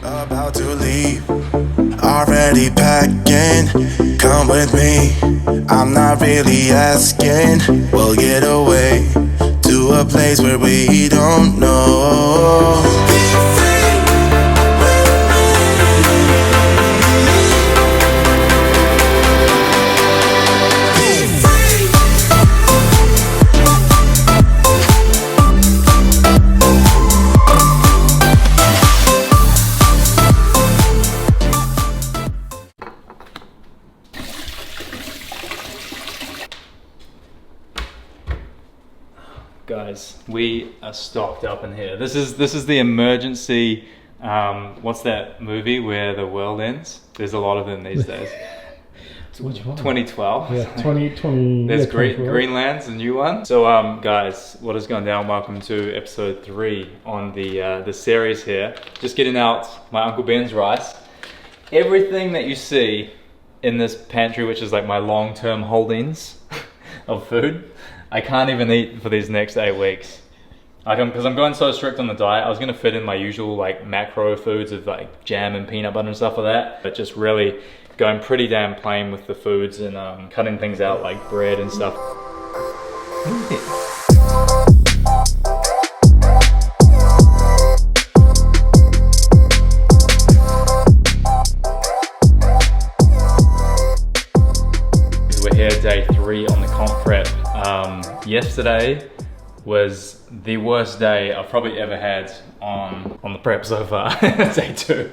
About to leave, already packing. Come with me, I'm not really asking. We'll get away to a place where we don't know. Guys, we are stocked up in here. This is the emergency. What's that movie where the world ends? There's a lot of them these days. Which one? 2012. Yeah, 2020. There's yeah, Greenland's a new one. So, guys, what has gone down? Welcome to episode 3 on the series here. Just getting out my Uncle Ben's rice. Everything that you see in this pantry, which is like my long-term holdings of food, I can't even eat for these next 8 weeks. Because I'm going so strict on the diet. I was going to fit in my usual like macro foods of like jam and peanut butter and stuff like that, but just really going pretty damn plain with the foods and cutting things out like bread and stuff. We're here day 3 on the comp prep. Yesterday was the worst day I've probably ever had on the prep so far. Day 2.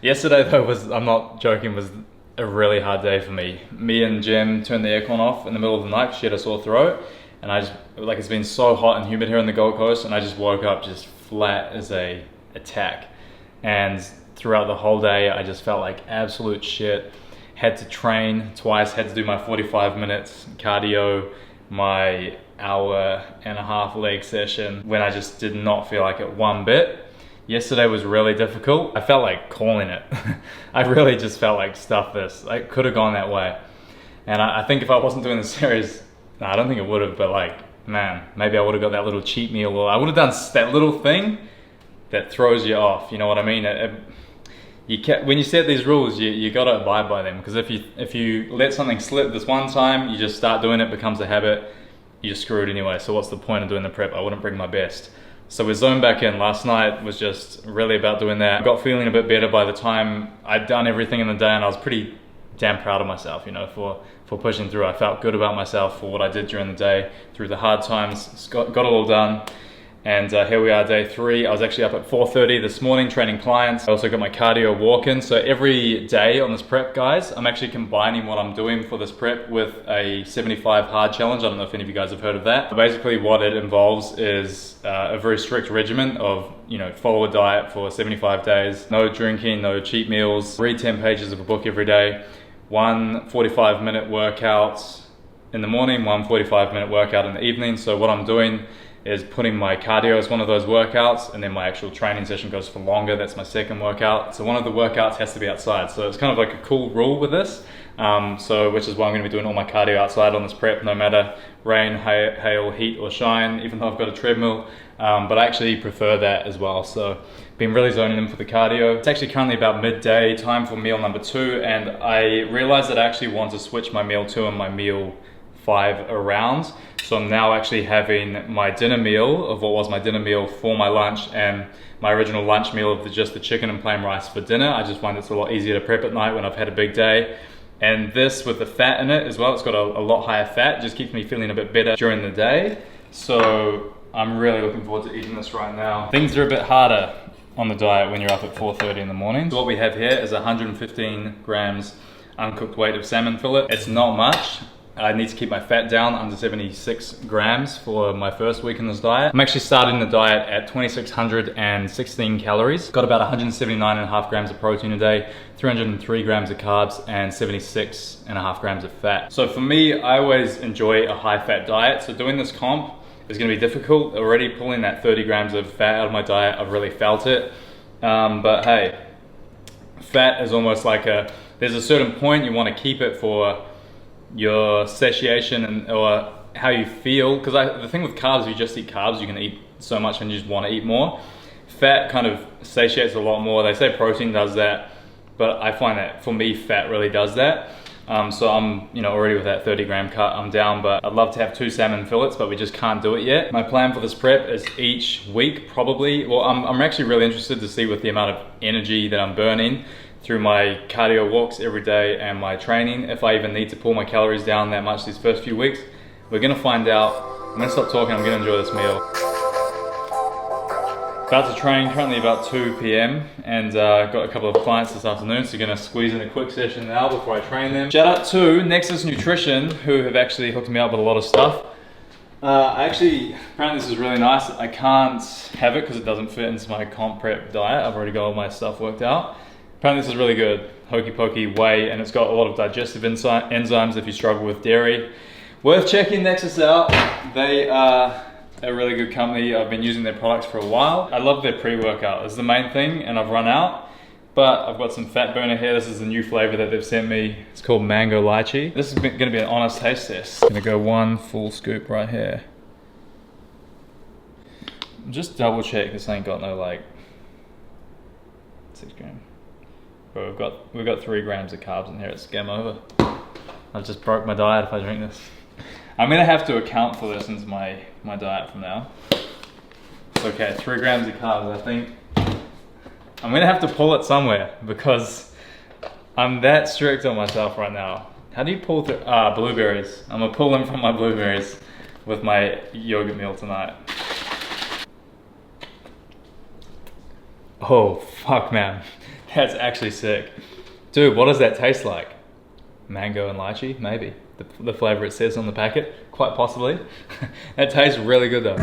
Yesterday though I'm not joking, was a really hard day for me. Me and Jim turned the aircon off in the middle of the night. She had a sore throat, and I just, like, it's been so hot and humid here on the Gold Coast, and I just woke up just flat as a tack. And throughout the whole day I just felt like absolute shit. Had to train twice, had to do my 45 minutes cardio, my hour-and-a-half leg session, when I just did not feel like it one bit. Yesterday was really difficult. I felt like calling it. I really just felt like stuff this. I could have gone that way. And I think if I wasn't doing the series, no, I don't think it would have, but like, man, maybe I would have got that little cheat meal, or I would have done that little thing that throws you off, you know what I mean? When you set these rules, you gotta abide by them, because if you let something slip this one time, you just start doing it, becomes a habit, you're screwed anyway. So what's the point of doing the prep? I wouldn't bring my best. So we zoned back in. Last night was just really about doing that. I got feeling a bit better by the time I'd done everything in the day, and I was pretty damn proud of myself, you know, for pushing through. I felt good about myself for what I did during the day, through the hard times. Got it all done. And here we are, day 3. I was actually up at 4:30 this morning training clients. I also got my cardio walk-in. So every day on this prep, guys, I'm actually combining what I'm doing for this prep with a 75 hard challenge. I don't know if any of you guys have heard of that. But basically what it involves is a very strict regimen of, you know, follow a diet for 75 days. No drinking, no cheat meals. Read 10 pages of a book every day. 1 45-minute workout in the morning, 1 45-minute workout in the evening. So what I'm doing is putting my cardio as one of those workouts, and then my actual training session goes for longer. That's my second workout. So one of the workouts has to be outside. So it's kind of like a cool rule with this. Which is why I'm going to be doing all my cardio outside on this prep, no matter rain, hail, heat or shine, even though I've got a treadmill. But I actually prefer that as well. So been really zoning in for the cardio. It's actually currently about midday, time for meal number 2. And I realized that I actually want to switch my meal 2 and my meal 5 around. So I'm now actually having my dinner meal of what was my dinner meal for my lunch, and my original lunch meal of just the chicken and plain rice for dinner. I just find it's a lot easier to prep at night when I've had a big day. And this with the fat in it as well, it's got a lot higher fat, just keeps me feeling a bit better during the day. So I'm really looking forward to eating this right now. Things are a bit harder on the diet when you're up at 4:30 in the morning. So what we have here is 115 grams uncooked weight of salmon fillet. It's not much. I need to keep my fat down under 76 grams for my first week in this diet. I'm actually starting the diet at 2,616 calories. Got about 179.5 grams of protein a day, 303 grams of carbs, and 76.5 grams of fat. So for me, I always enjoy a high fat diet. So doing this comp is gonna be difficult. Already pulling that 30 grams of fat out of my diet, I've really felt it. But hey, fat is almost like there's a certain point you wanna keep it for your satiation or how you feel, because the thing with carbs, if you just eat carbs, you can eat so much and you just want to eat more. Fat kind of satiates a lot more. They say protein does that, but I find that for me, fat really does that. So I'm, already with that 30 gram cut, I'm down, but I'd love to have 2 salmon fillets, but we just can't do it yet. My plan for this prep is each week, probably. Well, I'm actually really interested to see with the amount of energy that I'm burning through my cardio walks every day and my training, if I even need to pull my calories down that much these first few weeks. We're gonna find out. I'm gonna stop talking, I'm gonna enjoy this meal. About to train, currently about 2 p.m. and got a couple of clients this afternoon, so gonna squeeze in a quick session now before I train them. Shout out to Nexus Nutrition, who have actually hooked me up with a lot of stuff. Apparently this is really nice. I can't have it because it doesn't fit into my comp prep diet. I've already got all my stuff worked out. Apparently this is really good, hokey pokey whey, and it's got a lot of digestive enzymes if you struggle with dairy. Worth checking Nexus out. They are a really good company. I've been using their products for a while. I love their pre-workout. It's the main thing, and I've run out, but I've got some fat burner here. This is the new flavor that they've sent me. It's called mango lychee. This is gonna be an honest taste test. I'm gonna go 1 full scoop right here. Just double check this ain't got no 6 grams. But we've got 3 grams of carbs in here. It's game over. I've just broke my diet if I drink this. I'm gonna have to account for this into my diet from now. Okay, 3 grams of carbs. I think I'm gonna have to pull it somewhere because I'm that strict on myself right now. How do you pull through? Blueberries. I'm gonna pull them from my blueberries with my yogurt meal tonight. Oh, fuck, man. That's actually sick. Dude, what does that taste like? Mango and lychee? Maybe. The flavor it says on the packet, quite possibly. That tastes really good though.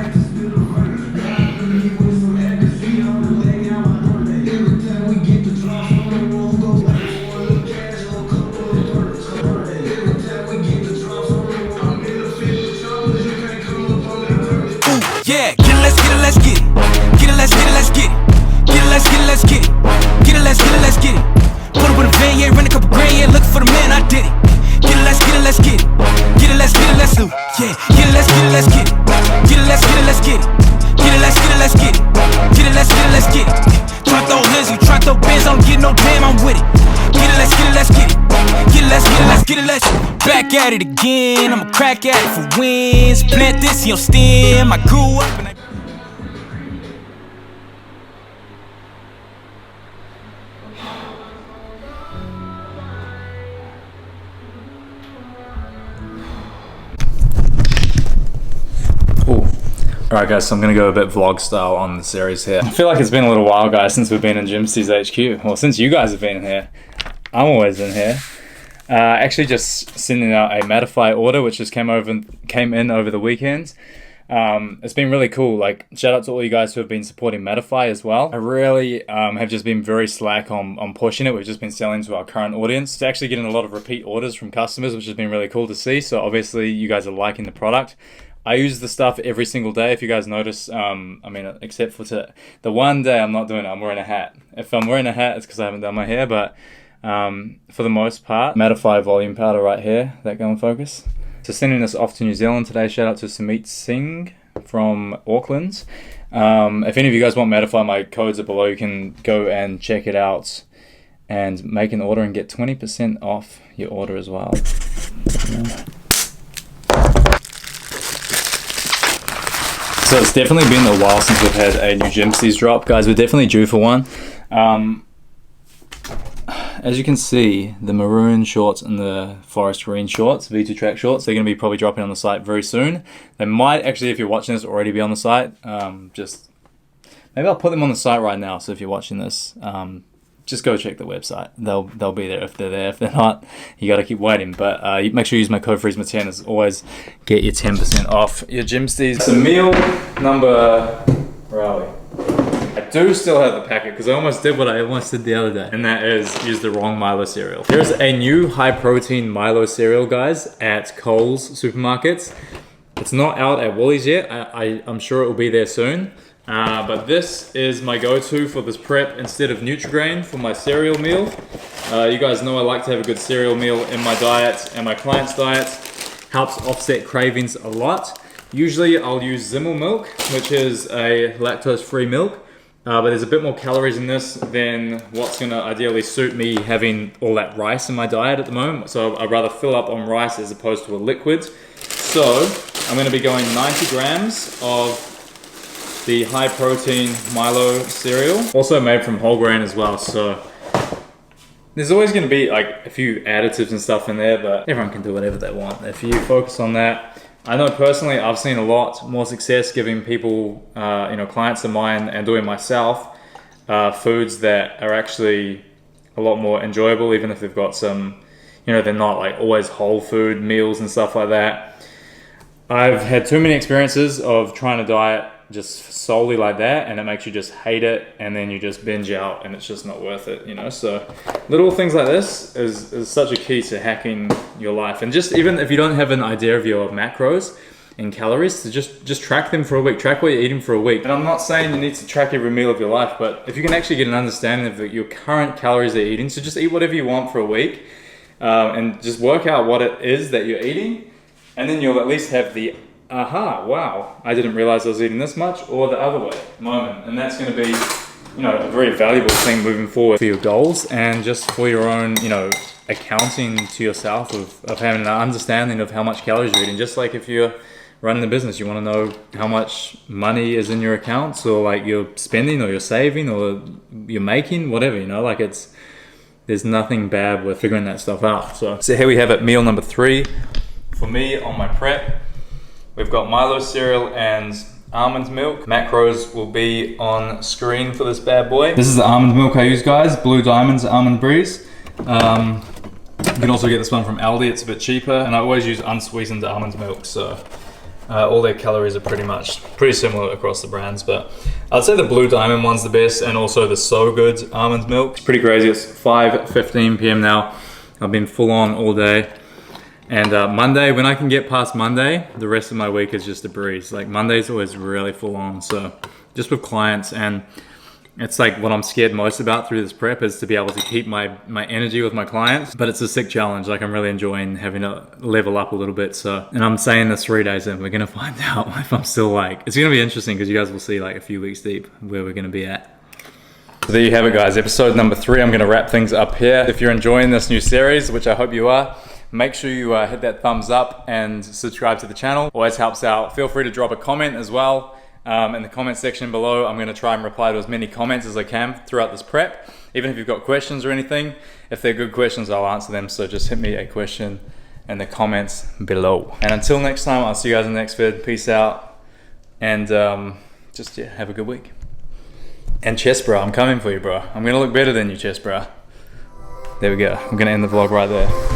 Yeah, get it, let's get it, let's get it. Get it, let's get it, let's get it. Get it, let's get it, let's get it. Get it, let's get it, let's get it. Put it with a van, yeah, rent a couple grand, yeah, looking for the man, I did it. Get it, let's get it, let's get it. Get it, let's get it, let's do. Yeah, get it, let's get it, let's get it. Get it, let's get it, let's get it. Get it, let's get it, let's get it. Get it, let's get it, let's get it. Try to throw Lizzie, try to throw Benz, I don't get no damn, I'm with it. Get it, let's get it, let's get it. Get it, let's get it, let's get it, let's back at it again. I'ma crack at it for wins. Plant this in your stem. I grew up and Alright guys, so I'm going to go a bit vlog style on the series here. I feel like it's been a little while guys since we've been in Gymsty's HQ. Well, since you guys have been in here. I'm always in here. Actually just sending out a Mattify order which just came in over the weekend. It's been really cool. Like, shout out to all you guys who have been supporting Mattify as well. I really have just been very slack on pushing it. We've just been selling to our current audience. It's actually getting a lot of repeat orders from customers, which has been really cool to see. So obviously you guys are liking the product. I use the stuff every single day, if you guys notice. I mean, except for the one day I'm not doing it, I'm wearing a hat. If I'm wearing a hat, it's because I haven't done my hair, but for the most part, Mattify volume powder right here, that go in focus. So sending this off to New Zealand today, shout out to Samit Singh from Auckland. If any of you guys want Mattify, my codes are below. You can go and check it out and make an order and get 20% off your order as well. So it's definitely been a while since we've had a new Gymsty's drop. Guys, we're definitely due for one. As you can see, the maroon shorts and the forest green shorts, V2 track shorts, they're going to be probably dropping on the site very soon. They might actually, if you're watching this, already be on the site. Maybe I'll put them on the site right now. So if you're watching this, just go check the website. They'll be there if they're there. If they're not, you got to keep waiting. But make sure you use my code Freezma10 as always. Get your 10% off your Gymsty's. So meal number, where are we? I do still have the packet because I almost did what I almost did the other day, and that is use the wrong Milo cereal. There's a new high protein Milo cereal, guys, at Coles supermarkets. It's not out at Woolies yet. I'm sure it will be there soon. But this is my go-to for this prep instead of Nutri-Grain for my cereal meal. You guys know I like to have a good cereal meal in my diet and my clients' diets. Helps offset cravings a lot. Usually I'll use Zimmel milk, which is a lactose-free milk. but there's a bit more calories in this than what's gonna ideally suit me having all that rice in my diet at the moment. So I'd rather fill up on rice as opposed to a liquid. So I'm gonna be going 90 grams of the high protein Milo cereal, also made from whole grain as well. So there's always gonna be like a few additives and stuff in there, but everyone can do whatever they want. If you focus on that, I know personally I've seen a lot more success giving people, clients of mine and doing myself, foods that are actually a lot more enjoyable, even if they've got some, they're not like always whole food meals and stuff like that. I've had too many experiences of trying to diet just solely like that, and it makes you just hate it, and then you just binge out, and it's just not worth it, So little things like this is such a key to hacking your life. And just even if you don't have an idea of your macros and calories, to just track them for a week. Track what you're eating for a week. And I'm not saying you need to track every meal of your life, but if you can actually get an understanding of your current calories that you're eating, so just eat whatever you want for a week, and just work out what it is that you're eating, and then you'll at least have the aha, wow, I didn't realize I was eating this much, or the other way moment. And that's going to be, a very valuable thing moving forward for your goals, and just for your own, accounting to yourself of having an understanding of how much calories you're eating. Just like if you're running a business, you want to know how much money is in your accounts, or like you're spending, or you're saving, or you're making, whatever, there's nothing bad with figuring that stuff out. So here we have it, meal number 3 for me on my prep. We've got Milo cereal and almond milk. Macros will be on screen for this bad boy. This is the almond milk I use, guys. Blue Diamond's Almond Breeze. You can also get this one from Aldi. It's a bit cheaper, and I always use unsweetened almond milk. So all their calories are pretty similar across the brands, but I'd say the Blue Diamond one's the best, and also the So Good almond milk. It's pretty crazy. It's 5:15 p.m. now. I've been full on all day. And Monday, when I can get past Monday, the rest of my week is just a breeze. Like Monday's always really full on. So just with clients, and it's like what I'm scared most about through this prep is to be able to keep my energy with my clients. But it's a sick challenge. Like I'm really enjoying having to level up a little bit. So, and I'm saying this 3 days in, we're gonna find out if I'm still like, it's gonna be interesting because you guys will see like a few weeks deep where we're gonna be at. So there you have it, guys. Episode number 3. I'm gonna wrap things up here. If you're enjoying this new series, which I hope you are, make sure you hit that thumbs up and subscribe to the channel. Always helps out. Feel free to drop a comment as well in the comment section below. I'm going to try and reply to as many comments as I can throughout this prep. Even if you've got questions or anything, if they're good questions, I'll answer them. So just hit me a question in the comments below. And until next time, I'll see you guys in the next vid. Peace out. And have a good week. And chest bro, I'm coming for you, bro. I'm going to look better than you, chest bro. There we go. I'm going to end the vlog right there.